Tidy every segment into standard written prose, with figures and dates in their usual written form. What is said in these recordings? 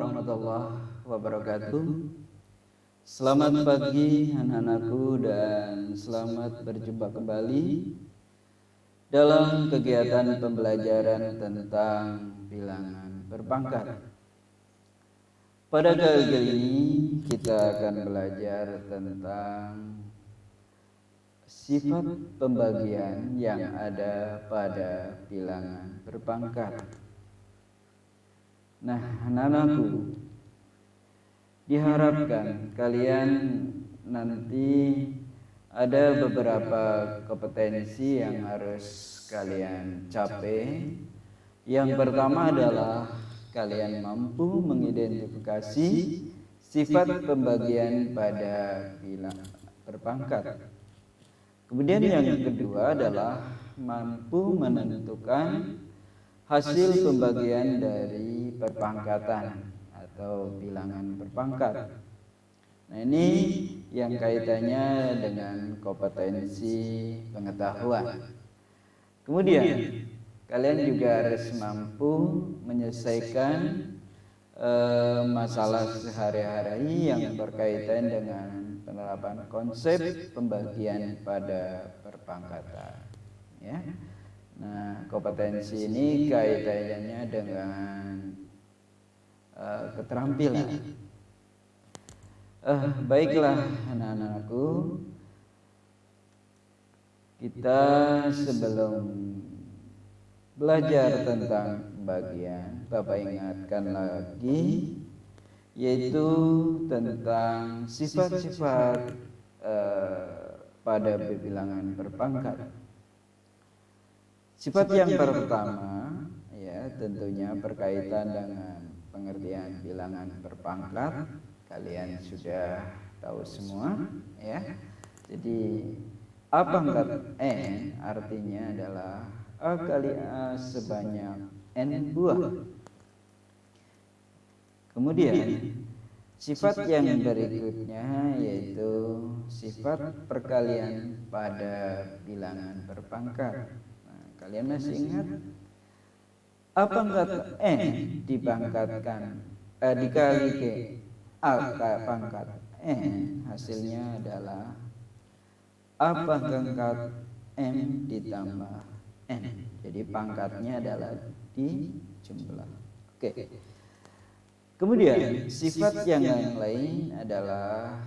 warahmatullahi wabarakatuh. Selamat pagi anak-anakku dan selamat berjumpa kembali dalam kegiatan pembelajaran tentang bilangan berpangkat. Pada kali ini kita akan belajar tentang sifat pembagian yang ada pada bilangan berpangkat. Nah, anak-anakku, diharapkan kalian nanti ada beberapa kompetensi yang harus kalian capai. Yang pertama adalah kalian mampu mengidentifikasi sifat pembagian pada bilangan berpangkat. Kemudian yang kedua adalah mampu menentukan hasil pembagian dari perpangkatan atau bilangan berpangkat. Nah, ini yang kaitannya dengan kompetensi pengetahuan. Kemudian kalian juga harus mampu menyelesaikan masalah sehari-hari yang berkaitan dengan penerapan konsep pembagian pada perpangkatan. Ya. Nah, kompetensi ini kaitannya dengan keterampilan. Baiklah anak-anakku, kita sebelum belajar tentang pembagian, Bapak ingatkan lagi, yaitu tentang sifat-sifat pada bilangan berpangkat. Sifat yang pertama, ya, tentunya berkaitan dengan pengertian bilangan berpangkat. Kalian sudah tahu semua, ya. Jadi A pangkat N artinya adalah A kali A sebanyak N buah. Kemudian sifat yang berikutnya yaitu sifat perkalian pada bilangan berpangkat. Nah, kalian masih ingat A pangkat N dikali ke A pangkat N, hasilnya adalah A pangkat M ditambah N. Jadi pangkatnya adalah dijumlah. Oke. Kemudian sifat yang lain adalah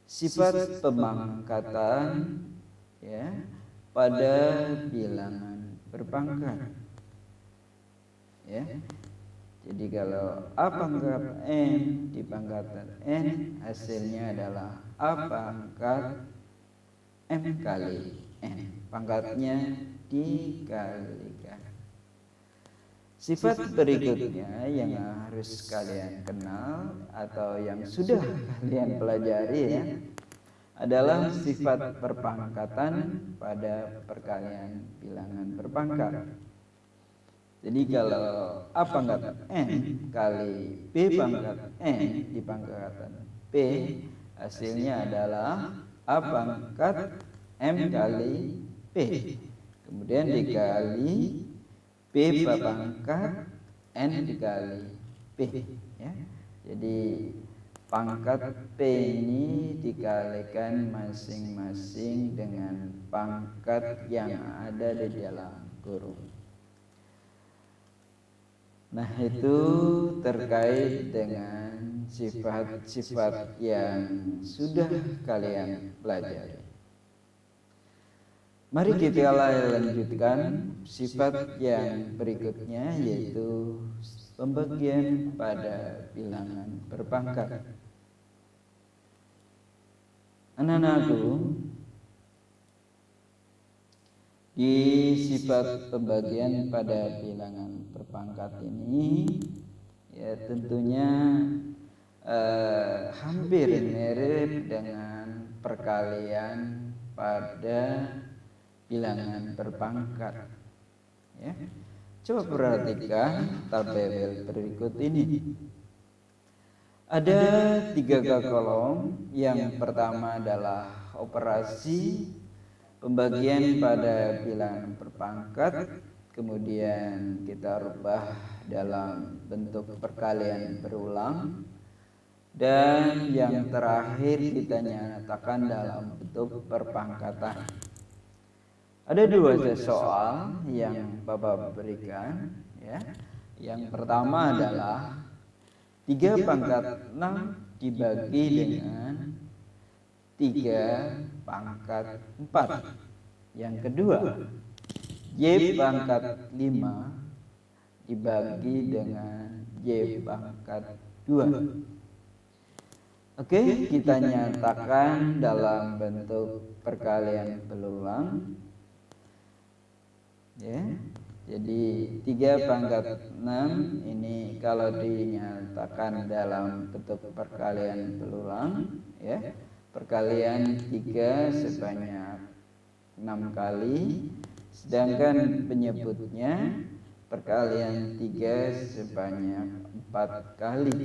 sifat pemangkatan, ya, pada bilangan berpangkat. Ya. Jadi kalau A pangkat N di pangkatan N, hasilnya adalah A pangkat M kali N. Pangkatnya dikalikan. Sifat berikutnya yang harus kalian kenal atau yang sudah kalian pelajari, ya, adalah sifat perpangkatan pada perkalian bilangan berpangkat. Jadi kalau A pangkat N kali B pangkat N di pangkatan P, hasilnya adalah A pangkat M kali P. Kemudian dikali B pangkat N dikali P. Ya. Jadi pangkat P ini dikalikan masing-masing dengan pangkat yang ada di dalam kurung. Nah, itu terkait dengan sifat-sifat yang sudah kalian pelajari. Mari kita lanjutkan sifat yang berikutnya, yaitu pembagian pada bilangan berpangkat. Anak-anakku, di sifat pembagian pada bilangan berpangkat ini, ya, tentunya hampir mirip dengan perkalian pada bilangan berpangkat. Ya. Coba perhatikan tabel berikut ini. Ada 3 kolom. Yang pertama adalah operasi pembagian pada bilangan berpangkat. Kemudian kita rubah dalam bentuk perkalian berulang. Dan yang terakhir kita nyatakan dalam bentuk perpangkatan. Ada dua soal yang Bapak berikan, ya. Yang pertama adalah 3 pangkat 6 dibagi dengan 3 pangkat 4. Yang kedua, Y pangkat 5 dibagi dengan Y pangkat 2. Oke, kita nyatakan dalam bentuk perkalian berulang. Ya. Jadi 3 pangkat 6 ini kalau dinyatakan dalam bentuk perkalian berulang, ya. Perkalian 3 sebanyak 6 kali, sedangkan penyebutnya perkalian 3 sebanyak 4 kali.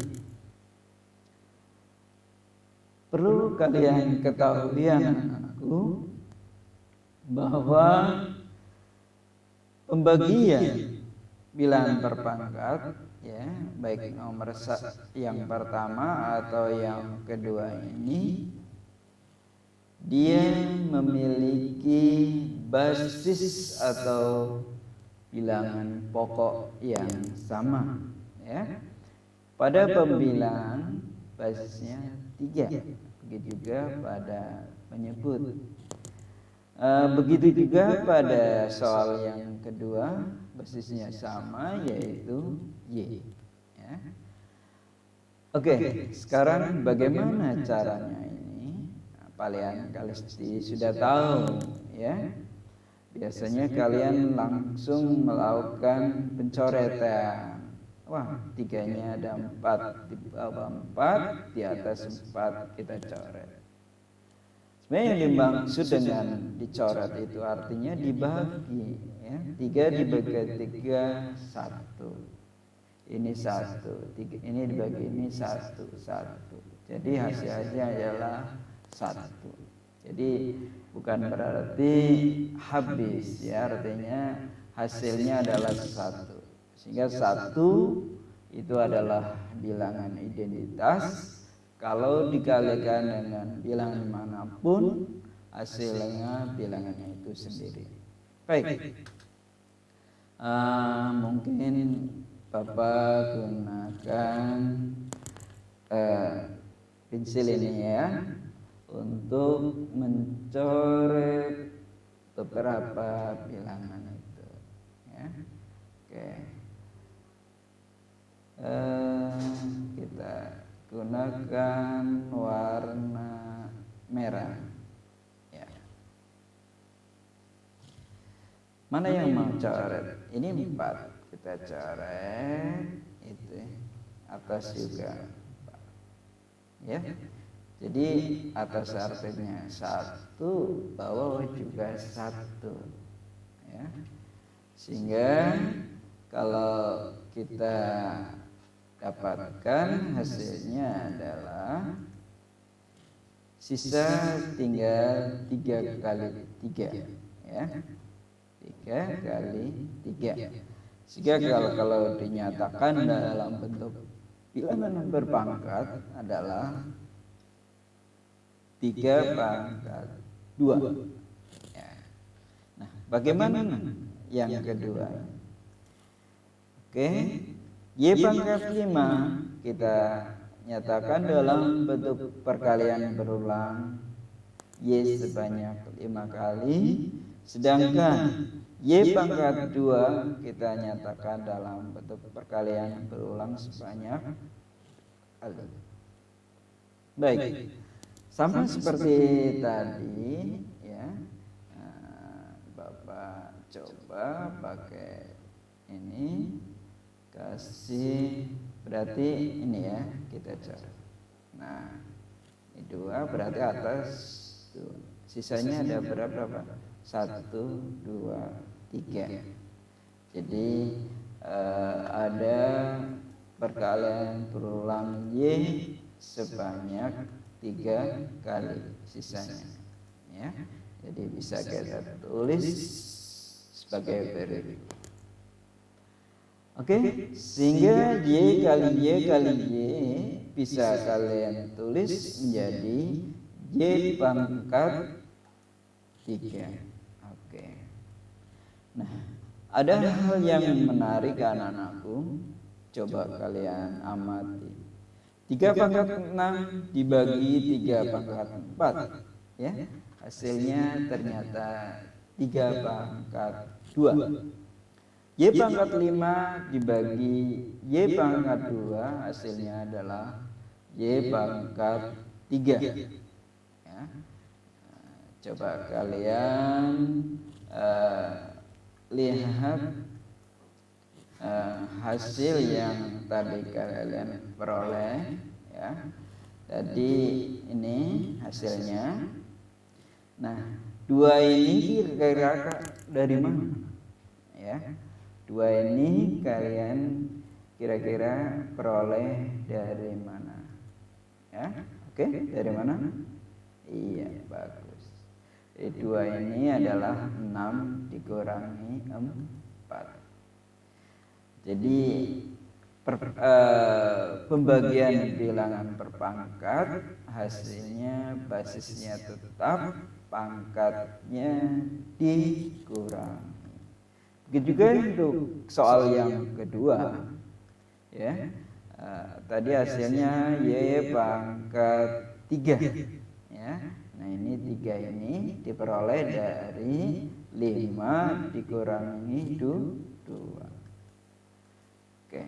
Perlu kalian ketahui anak-anakku bahwa pembagian bilangan berpangkat, ya, baik nomor yang pertama atau yang kedua ini, dia memiliki basis atau bilangan pokok yang sama, ya. Pada pembilangan basisnya 3, begitu juga pada penyebut. Begitu juga pada soal yang kedua, basisnya sama, yaitu Y, ya. Oke, sekarang bagaimana caranya ini? Nah, kalian sudah tahu, ya. Biasanya kalian langsung melakukan pencoretan. Wah, 3-nya ada 4, di bawah 4, di atas 4 kita coret. Sebenarnya yang dimaksud dengan dicoret itu artinya dibagi, ya. 3 dibagi 3, 1. Ini 1, 3, ini dibagi ini 1, 1. Jadi hasilnya adalah 1. Jadi bukan berarti habis, ya, artinya hasilnya adalah 1. Sehingga 1 itu adalah bilangan identitas. Kalau dikalikan dengan bilangan manapun, hasilnya bilangannya itu sendiri. Baik, mungkin Bapak gunakan pensil ini, ya, untuk mencoret beberapa bilangan itu, ya. Oke, kita gunakan warna merah, ya. Mana yang mau coret? Ini 4, kita coret itu atas juga, ya. Jadi atas artinya 1, bawah juga 1, ya. Sehingga kalau kita dapatkan hasilnya adalah sisa tinggal 3 kali 3, ya. 3 kali 3. Sehingga kalau dinyatakan dalam bentuk bilangan berpangkat adalah 3 pangkat 2, ya. Nah, bagaimana yang kedua? Oke, Y pangkat 5 kita nyatakan dalam bentuk perkalian berulang, Y sebanyak 5 kali, sedangkan Y pangkat 2 kita nyatakan dalam bentuk perkalian berulang sebanyak kali. Baik, sama seperti tadi, ya. Nah, Bapak coba pakai ini, kasih, berarti ini, ya, kita coret. Nah, ini 2 berarti atas tuh. Sisanya ada berapa? 1, 2, 3. Jadi ada perkalian berulang Y sebanyak 3 kali sisanya, ya. Jadi bisa kita tulis sebagai berikut. Oke, sehingga Y kali Y kali Y bisa kalian tulis menjadi Y pangkat 3. Oke. Nah, ada hal yang menarik anak-anakku. Coba kalian amati. 3 pangkat 6 dibagi 3 pangkat 4. Ya, hasilnya ternyata 3 pangkat 2. Y pangkat 5 dibagi Y pangkat 2 hasilnya adalah Y pangkat 3. Ya. Coba kalian lihat hasil yang tadi kalian peroleh ya. Tadi ini hasilnya. Nah, 2 ini kira-kira dari mana? Ya. 2 ini kalian kira-kira peroleh dari mana? Ya, oke, dari mana? Iya, bagus. 2 ini adalah 6 dikurangi 4. Jadi pembagian bilangan perpangkat hasilnya basisnya tetap, pangkatnya dikurangi. Begitu juga untuk soal yang kedua, ya. Tadi hasilnya Y pangkat 3, ya. Nah ini 3 ini diperoleh dari 5 dikurangi 2. Oke.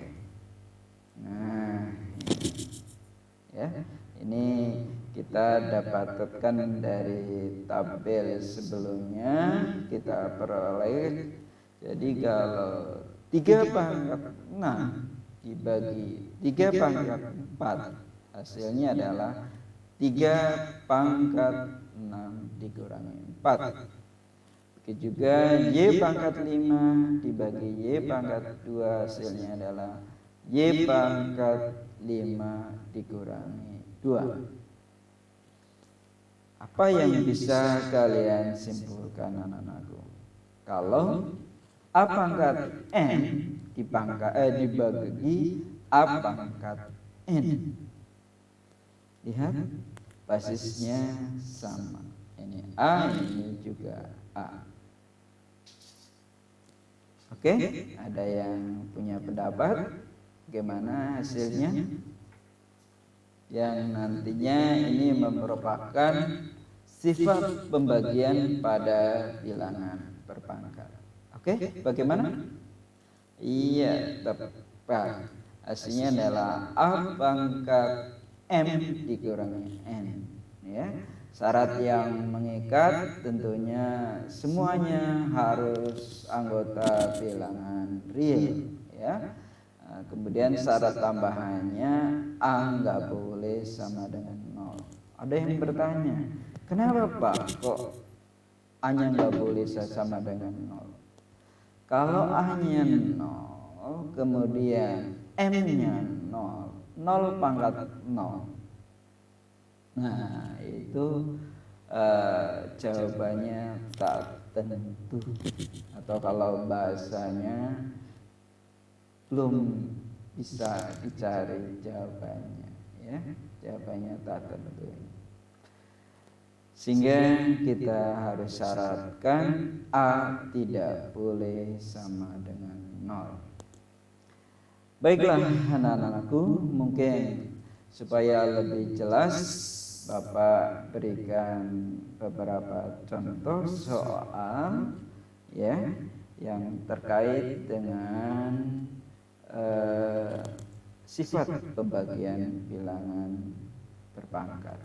Nah ya, ini kita dapatkan dari tabel sebelumnya kita peroleh. Jadi kalau 3 pangkat 6 dibagi 3 pangkat 4 hasilnya adalah 3 pangkat 6 dikurangi 4. Begitu juga Y pangkat 5 dibagi Y pangkat 2 hasilnya adalah Y pangkat 5 dikurangi 2. Apa yang bisa kalian simpulkan anak-anakku? Kalau A pangkat N dibagi A pangkat N. Lihat, basisnya sama. Ini A, ini juga A. Oke, ada yang punya pendapat? Bagaimana hasilnya? Yang nantinya ini merupakan sifat pembagian pada bilangan perpangkat. Oke, bagaimana? Iya, tepat. Hasilnya adalah A pangkat M dikurangi N. Ya, syarat yang mengikat tentunya semuanya harus anggota bilangan real. Ya, kemudian syarat tambahannya A nggak boleh sama dengan 0. Ada yang bertanya, kenapa Pak kok A-nya nggak boleh sama dengan 0? Kalau A-nya 0, kemudian M-nya 0, 0 pangkat 0. Nah, itu jawabannya tak tentu. Atau kalau bahasanya belum bisa dicari jawabannya, ya. Jawabannya tak tentu. Sehingga kita harus syaratkan A tidak boleh sama dengan 0. Baiklah anak-anakku, mungkin supaya lebih jelas Bapak berikan beberapa contoh soal ya yang terkait dengan sifat pembagian bilangan berpangkat.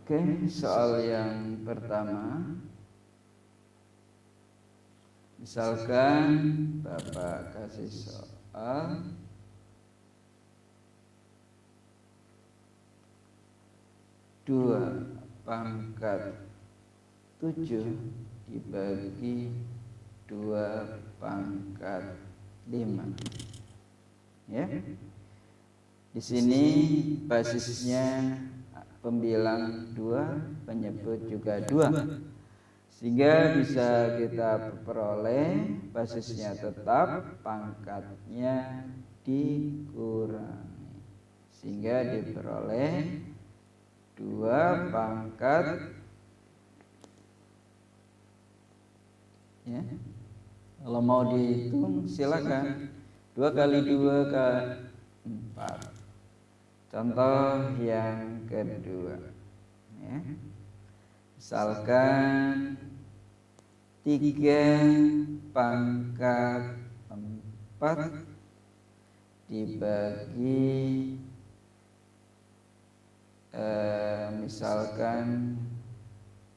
Oke, soal yang pertama, misalkan Bapak kasih soal dua pangkat 7 dibagi 2 pangkat 5. Ya. Di sini basisnya pembilang 2, penyebut juga 2. sehingga bisa kita peroleh basisnya tetap, pangkatnya dikurangi, sehingga diperoleh 2 pangkat, ya. Kalau mau dihitung silakan, 2 kali 2 kali 4. Contoh yang kedua, ya. Misalkan 3 pangkat 4 dibagi misalkan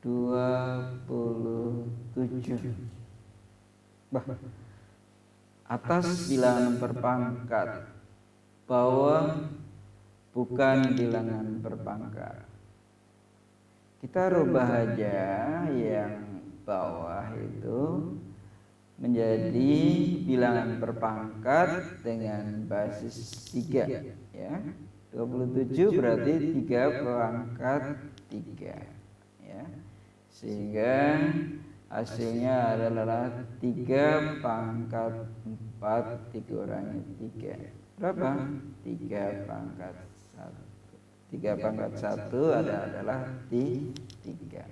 27. Atas bilangan berpangkat, bawah bukan bilangan berpangkat. Kita rubah aja yang bawah itu menjadi bilangan berpangkat dengan basis 3, ya. 27 berarti 3 pangkat 3, ya. Sehingga hasilnya adalah 3 pangkat 4 dikurangi 3. Berapa? 3 pangkat 1. 3 pangkat 1 adalah 3.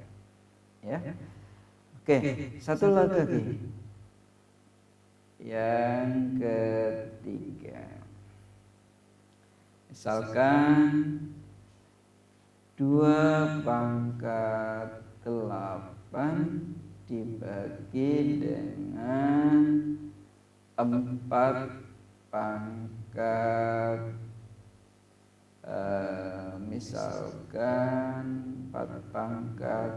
Ya. Oke, satu lagi. Yang ketiga. Misalkan 2 pangkat 8 dibagi dengan 4 pangkat misalkan 4 pangkat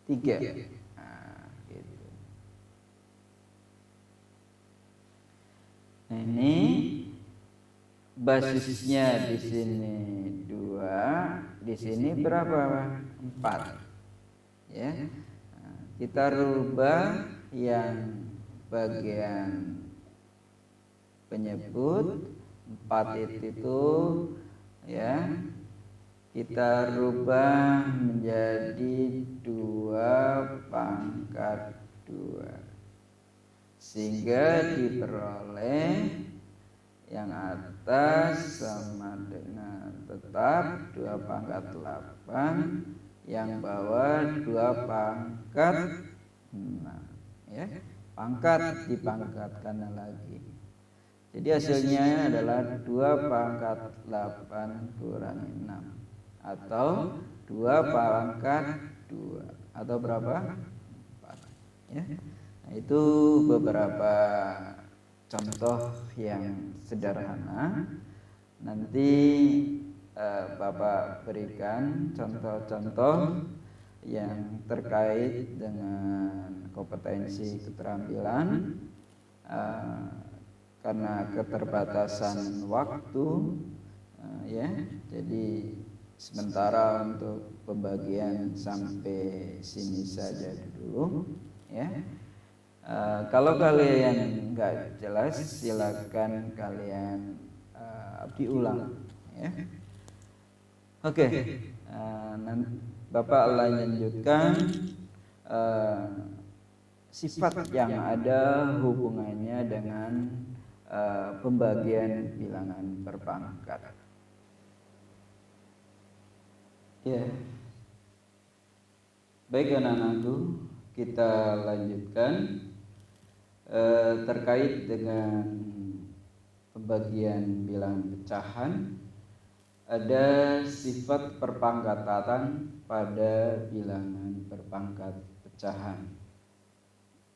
3. Nah, gitu. Nah, ini basisnya di sini 2, di sini berapa? 4. Ya. Nah, kita rubah yang bagian penyebut 4 itu, ya, kita rubah menjadi 2 pangkat 2, sehingga diperoleh yang atas sama dengan tetap 2 pangkat 8, yang bawah 2 pangkat 6, ya. Pangkat dipangkatkan lagi. Jadi hasilnya adalah 2 pangkat 8 kurangi 6, atau 2 pangkat 2, atau berapa? 4, ya. Nah, itu beberapa contoh yang sederhana. Nanti Bapak berikan contoh-contoh yang terkait dengan kompetensi keterampilan. Karena keterbatasan waktu, ya, jadi sementara untuk pembagian sampai sini saja dulu, ya. Kalau kalian nggak jelas, silakan kalian diulang, ya. Oke, Bapak lanjutkan sifat yang ada hubungannya dengan pembagian bilangan berpangkat. Ya, baik anak-anakku, kita lanjutkan terkait dengan pembagian bilangan pecahan. Ada sifat perpangkatan pada bilangan berpangkat pecahan,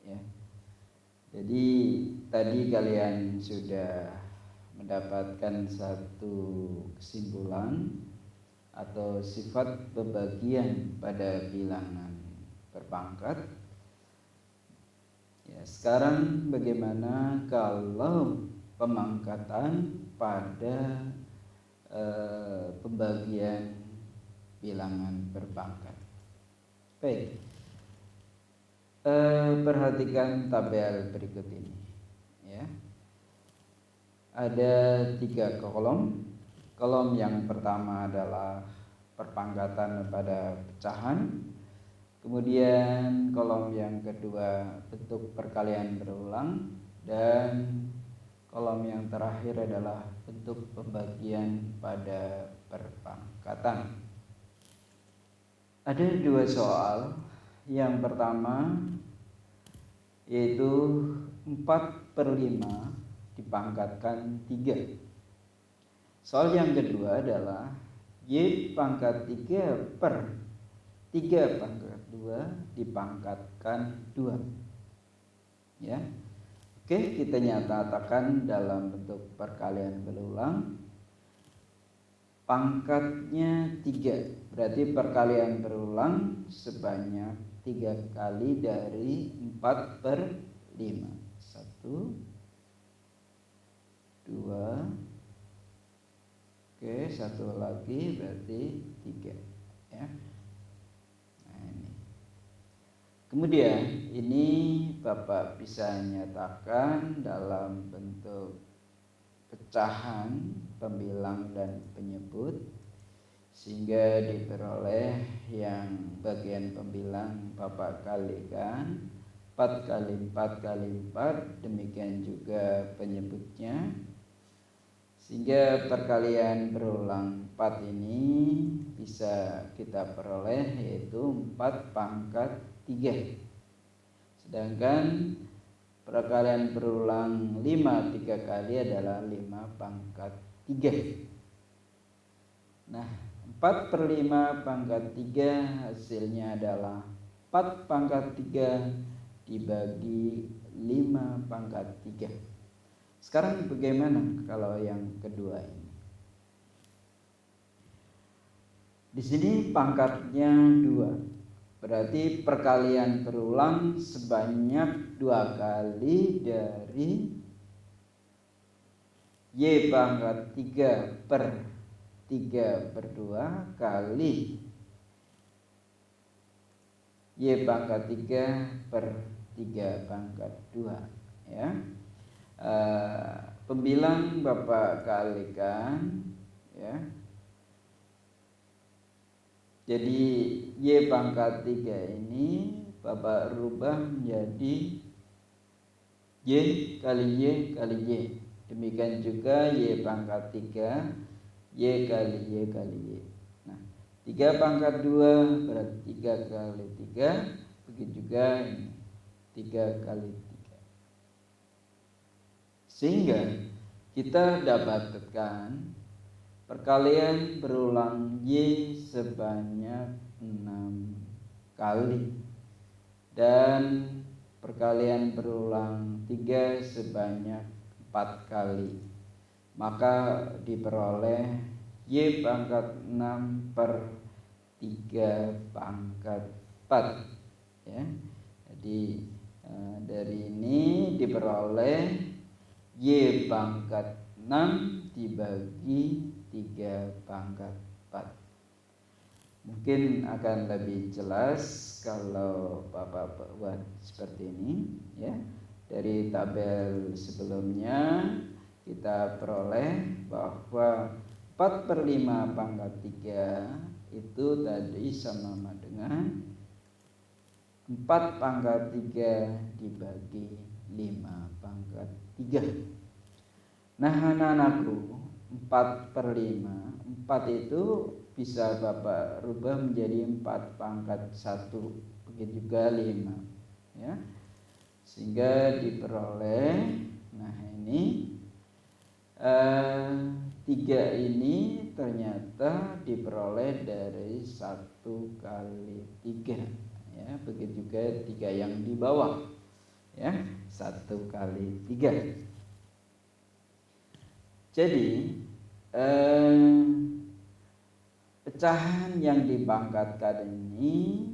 ya. Jadi tadi kalian sudah mendapatkan satu kesimpulan atau sifat pembagian pada bilangan berpangkat. Ya, sekarang bagaimana kalau pemangkatan pada pembagian bilangan berpangkat? Baik. Perhatikan tabel berikut ini, ya. Ada 3 kolom. Kolom yang pertama adalah perpangkatan pada pecahan. Kemudian kolom yang kedua bentuk perkalian berulang, dan kolom yang terakhir adalah bentuk pembagian pada perpangkatan. Ada dua soal. Yang pertama yaitu 4/5 dipangkatkan 3. Soal yang kedua adalah Y pangkat 3 per 3 pangkat 2 dipangkatkan 2. Ya. Oke, kita nyatakan dalam bentuk perkalian berulang. Pangkatnya 3, berarti perkalian berulang sebanyak 3 kali dari 4/5. 1, 2, oke, satu lagi berarti 3, ya. Nah, ini. Kemudian ini Bapak bisa nyatakan dalam bentuk pecahan pembilang dan penyebut, sehingga diperoleh yang bagian pembilang Bapak kalikan 4 kali 4 kali 4, demikian juga penyebutnya, sehingga perkalian berulang 4 ini bisa kita peroleh yaitu 4 pangkat 3. Sedangkan perkalian berulang 5 3 kali adalah 5 pangkat 3. Nah, 4/5 pangkat 3 hasilnya adalah 4 pangkat 3 dibagi 5 pangkat 3. Sekarang bagaimana kalau yang kedua ini? Di sini pangkatnya 2. Berarti perkalian berulang sebanyak 2 kali dari Y pangkat 3 per 3/2 kali Y pangkat 3 per 3 pangkat 2, ya. Pembilang Bapak kalikan, ya. Jadi Y pangkat 3 ini Bapak rubah menjadi Y kali Y kali Y. Demikian juga Y pangkat 3 Y kali Y kali Y. Nah, 3 pangkat 2 berarti 3 kali 3. Begitu juga ini 3 kali 3. Sehingga kita dapatkan perkalian berulang Y sebanyak 6 kali dan perkalian berulang 3 sebanyak 4 kali. Maka diperoleh Y pangkat 6 per 3 pangkat 4, ya. Jadi dari ini diperoleh Y pangkat 6 dibagi 3 pangkat 4. Mungkin akan lebih jelas kalau Bapak buat seperti ini, ya. Dari tabel sebelumnya kita peroleh bahwa 4/5 pangkat 3 itu tadi sama dengan 4 pangkat 3 dibagi 5 pangkat 3. Nah, anak-anakku, 4/5, 4 itu bisa Bapak rubah menjadi 4 pangkat 1, begitu juga 5, ya. Sehingga diperoleh, nah ini 3 ini ternyata diperoleh dari 1 kali 3, ya. Begitu juga 3 yang di bawah, ya, 1 kali 3. Jadi pecahan yang dipangkatkan ini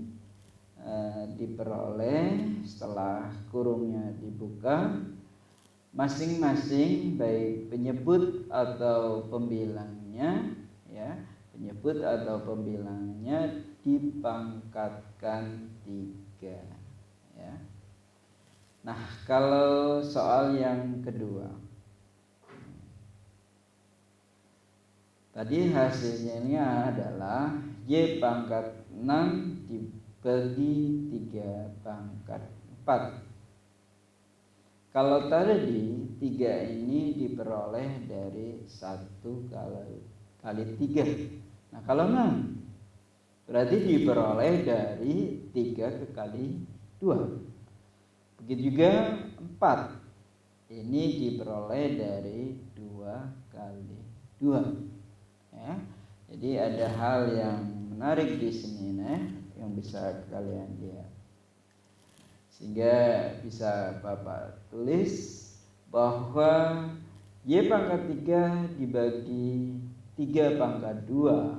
diperoleh setelah kurungnya dibuka. Masing-masing baik penyebut atau pembilangnya, ya, penyebut atau pembilangnya dipangkatkan 3, ya. Nah, kalau soal yang kedua, tadi hasilnya adalah Y pangkat 6 bagi 3 pangkat 4. Kalau tadi 3 ini diperoleh dari 1 kali 3. Nah kalau 6 berarti diperoleh dari 3 kali 2. Begitu juga 4 ini diperoleh dari 2 kali 2. Ya. Jadi ada hal yang menarik di sini yang bisa kalian lihat. Sehingga bisa Bapak tulis bahwa Y pangkat 3 dibagi 3 pangkat 2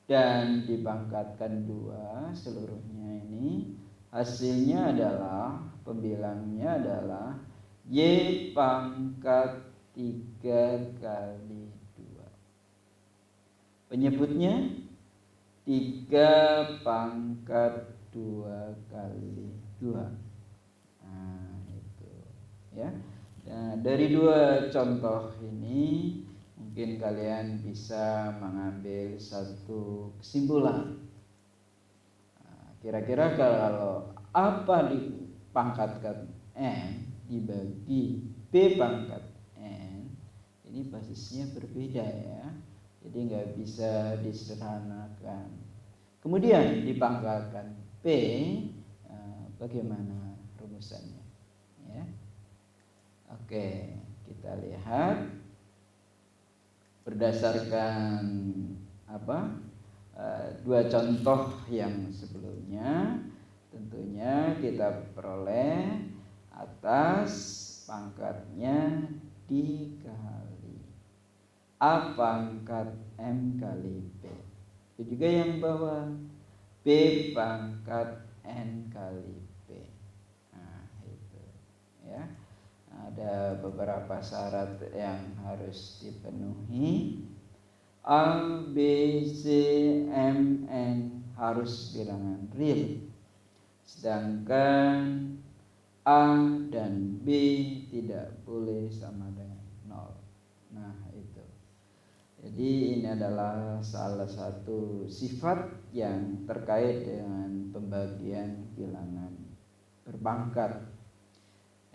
dan dipangkatkan 2 seluruhnya ini, hasilnya adalah, pembilangnya adalah Y pangkat 3 kali 2. Penyebutnya 3 pangkat 2 kali 2. Nah, itu ya. Nah, dari 2 contoh ini mungkin kalian bisa mengambil satu kesimpulan. Nah, kira-kira kalau apa dipangkatkan N dibagi B pangkat N, ini basisnya berbeda ya. Jadi nggak bisa disederhanakan. Kemudian dipangkatkan P, bagaimana rumusannya? Ya. Oke, kita lihat berdasarkan dua contoh yang sebelumnya, tentunya kita peroleh atas pangkatnya dikali A pangkat M kali B. Itu juga yang bawah B pangkat N kali B. Nah, itu ya. Ada beberapa syarat yang harus dipenuhi. A, B, C, M, N harus bilangan real. Sedangkan A dan B tidak boleh sama dengan 0. Nah, itu. Jadi ini adalah salah satu sifat yang terkait dengan pembagian bilangan berpangkat.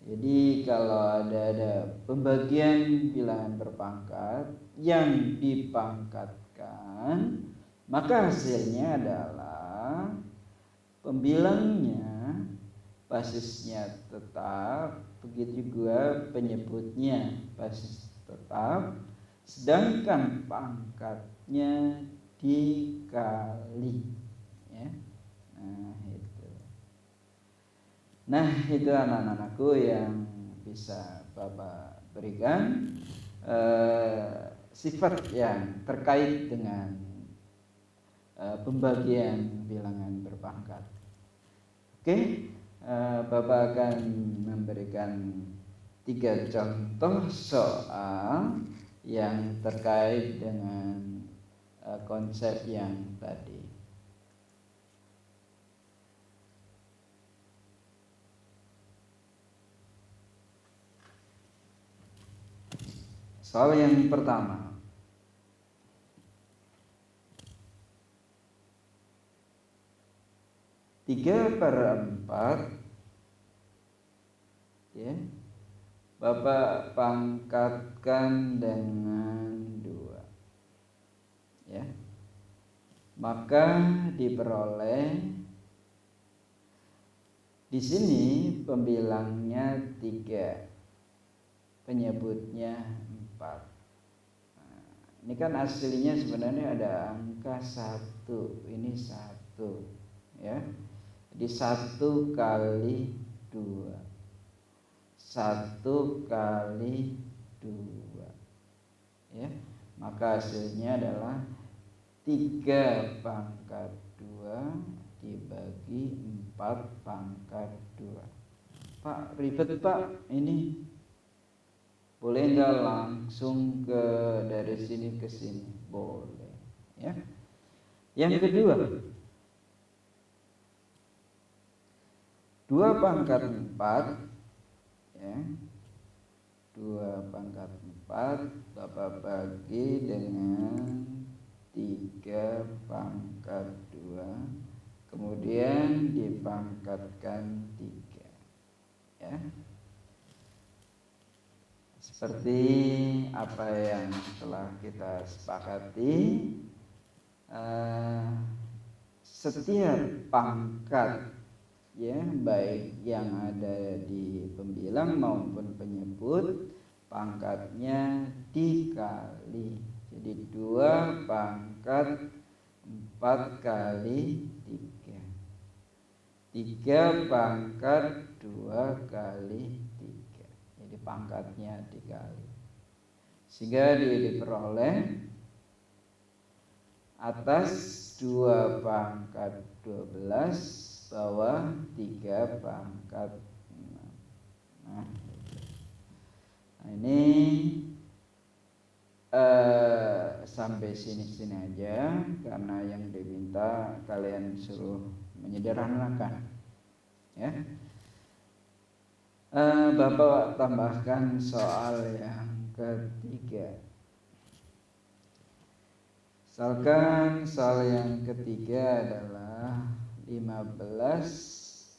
Jadi kalau ada pembagian bilangan berpangkat yang dipangkatkan, maka hasilnya adalah pembilangnya basisnya tetap, begitu juga penyebutnya basis tetap, sedangkan pangkatnya dikali ya. Nah itu anak-anakku yang bisa Bapak berikan sifat yang terkait dengan pembagian bilangan berpangkat. Oke, Bapak akan memberikan 3 contoh soal yang terkait dengan konsep yang tadi. Soal yang pertama, tiga per 4 ya, Bapak pangkatkan dengan 2 ya, maka diperoleh di sini pembilangnya 3, penyebutnya 4. Nah, ini kan aslinya sebenarnya ada angka 1, ini 1 ya. Jadi 1 kali 2, 1 kali 2 ya, maka hasilnya adalah 3 pangkat 2 dibagi 4 pangkat 2. Pak, ribet Pak, ini boleh nggak langsung dari sini ke sini? Boleh ya. Yang kedua, 2 pangkat 4 ya, 2 pangkat 4 Bapak bagi dengan 3 pangkat 2, kemudian dipangkatkan 3, ya. Seperti apa yang telah kita sepakati, setiap pangkat, ya, baik yang ada di pembilang maupun penyebut, pangkatnya dikali. Jadi 2 pangkat 4 kali 3, 3 pangkat 2 kali 3. Jadi pangkatnya dikali, sehingga diperoleh atas 2 pangkat 12, bawah 3 pangkat 6. Nah, ini sampai sini aja, karena yang diminta kalian suruh menyederhanakan, ya. Bapak tambahkan soal yang ketiga. Misalkan soal yang ketiga adalah 15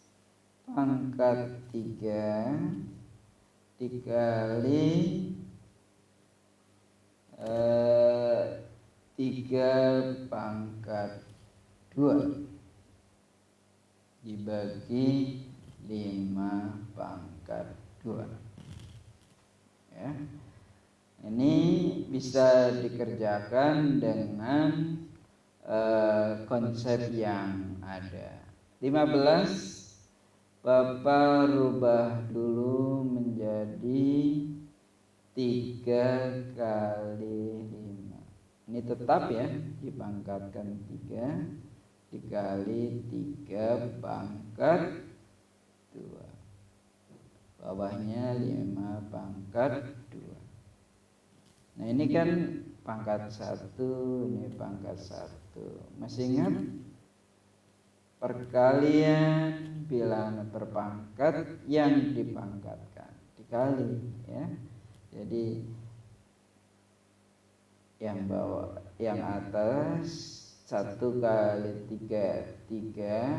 pangkat 3 dikali 3 pangkat 2 dibagi 5 pangkat 2, ya. Ini bisa dikerjakan dengan konsep yang ada. 15 Bapak rubah dulu menjadi 3 kali 5. Ini tetap, ya, dipangkatkan 3 dikali 3 pangkat 2, bawahnya 5 pangkat 2. Nah, ini kan pangkat 1, ini pangkat 1. Masih ingat perkalian bilangan berpangkat yang dipangkatkan dikali, ya. Jadi yang bawah, yang atas 1 kali 3 3,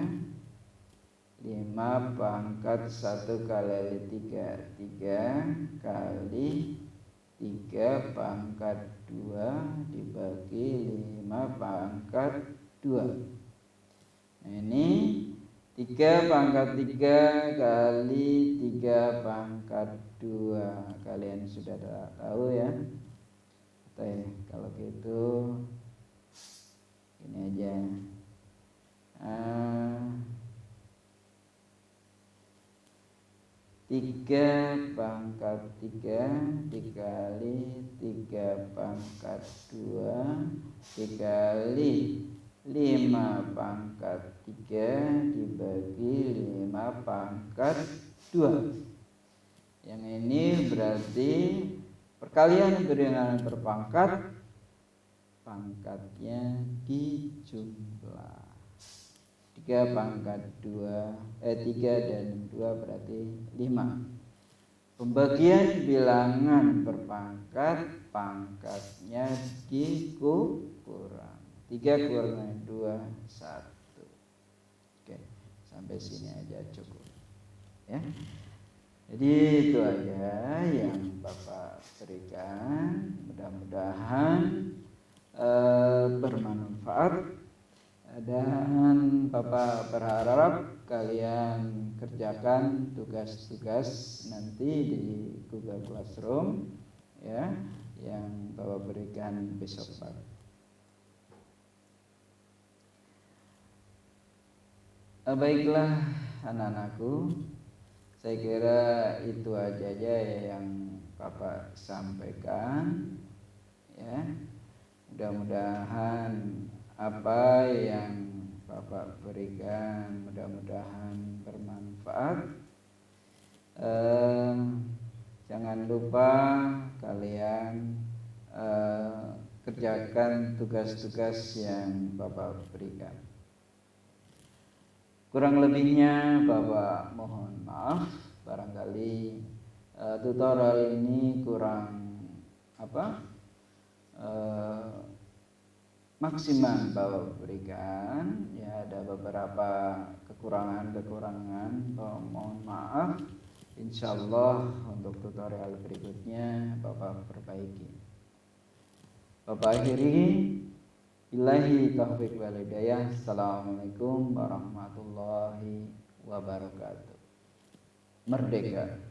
5 pangkat 1 kali 3 3 kali 3 pangkat 2 dibagi 5 pangkat 2. Nah, ini 3 pangkat 3 kali 3 pangkat 2. Kalian sudah tahu, ya. Oke, kalau gitu ini aja. 3 pangkat 3 dikali 3 pangkat 2 dikali 5 pangkat 3 dibagi 5 pangkat 2. Yang ini berarti perkalian bilangan berpangkat, pangkatnya dijumlah. 3 pangkat 2, 3 dan 2 berarti 5. Pembagian bilangan berpangkat, pangkatnya dikurang. 3 kurang 2, 1. Oke, sampai sini aja cukup, ya. Jadi itu aja yang Bapak berikan. Mudah-mudahan bermanfaat, dan Bapak berharap kalian kerjakan tugas-tugas nanti di Google Classroom, ya, yang Bapak berikan besok pagi. Baiklah anak-anakku, saya kira itu aja ya yang Bapak sampaikan, ya. Mudah-mudahan apa yang Bapak berikan mudah-mudahan bermanfaat. Jangan lupa kalian kerjakan tugas-tugas yang Bapak berikan. Kurang lebihnya Bapak mohon maaf, barangkali tutorial ini kurang maksimal Bapak berikan, ya. ada beberapa kekurangan-kekurangan, mohon maaf. Insyaallah untuk tutorial berikutnya Bapak perbaiki. Bapak akhiri, billahi taufiq wal hidayah. Assalamualaikum warahmatullahi wabarakatuh. Merdeka.